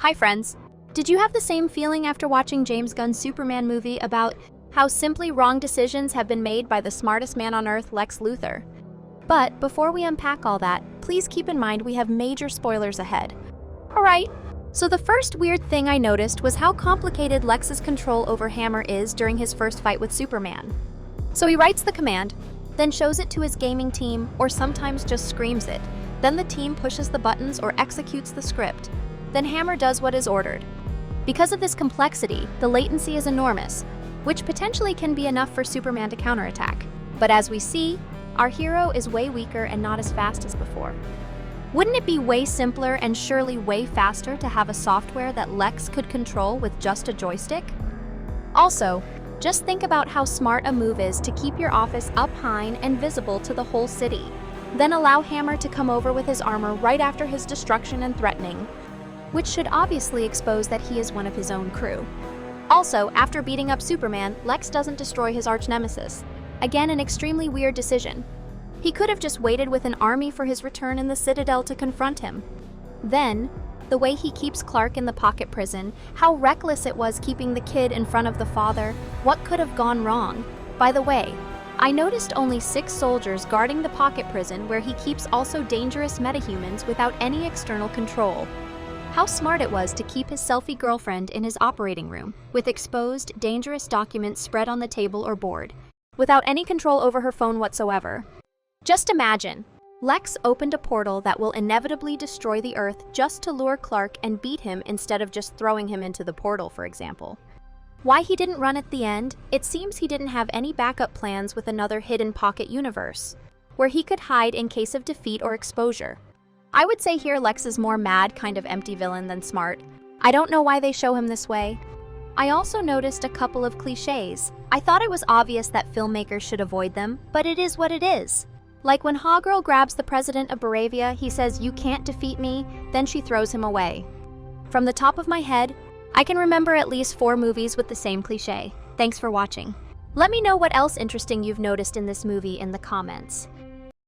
Hi friends! Did you have the same feeling after watching James Gunn's Superman movie about how simply wrong decisions have been made by the smartest man on Earth, Lex Luthor? But before we unpack all that, please keep in mind we have major spoilers ahead. Alright, so the first weird thing I noticed was how complicated Lex's control over Hammer is during his first fight with Superman. So he writes the command, then shows it to his gaming team, or sometimes just screams it. Then the team pushes the buttons or executes the script. Then Hammer does what is ordered. Because of this complexity, the latency is enormous, which potentially can be enough for Superman to counterattack. But as we see, our hero is way weaker and not as fast as before. Wouldn't it be way simpler and surely way faster to have a software that Lex could control with just a joystick? Also, just think about how smart a move is to keep your office up high and visible to the whole city. Then allow Hammer to come over with his armor right after his destruction and threatening, which should obviously expose that he is one of his own crew. Also, after beating up Superman, Lex doesn't destroy his arch-nemesis. Again, an extremely weird decision. He could have just waited with an army for his return in the Citadel to confront him. Then, the way he keeps Clark in the pocket prison, how reckless it was keeping the kid in front of the father, what could have gone wrong? By the way, I noticed only 6 soldiers guarding the pocket prison where he keeps also dangerous metahumans without any external control. How smart it was to keep his selfie girlfriend in his operating room, with exposed, dangerous documents spread on the table or board, without any control over her phone whatsoever. Just imagine, Lex opened a portal that will inevitably destroy the Earth just to lure Clark and beat him instead of just throwing him into the portal, for example. Why he didn't run at the end? It seems he didn't have any backup plans with another hidden pocket universe, where he could hide in case of defeat or exposure. I would say here Lex is more mad, kind of empty villain than smart. I don't know why they show him this way. I also noticed a couple of cliches. I thought it was obvious that filmmakers should avoid them, but it is what it is. Like when Hawkgirl grabs the president of Baravia, he says, "You can't defeat me," then she throws him away. From the top of my head, I can remember at least 4 movies with the same cliche. Thanks for watching. Let me know what else interesting you've noticed in this movie in the comments.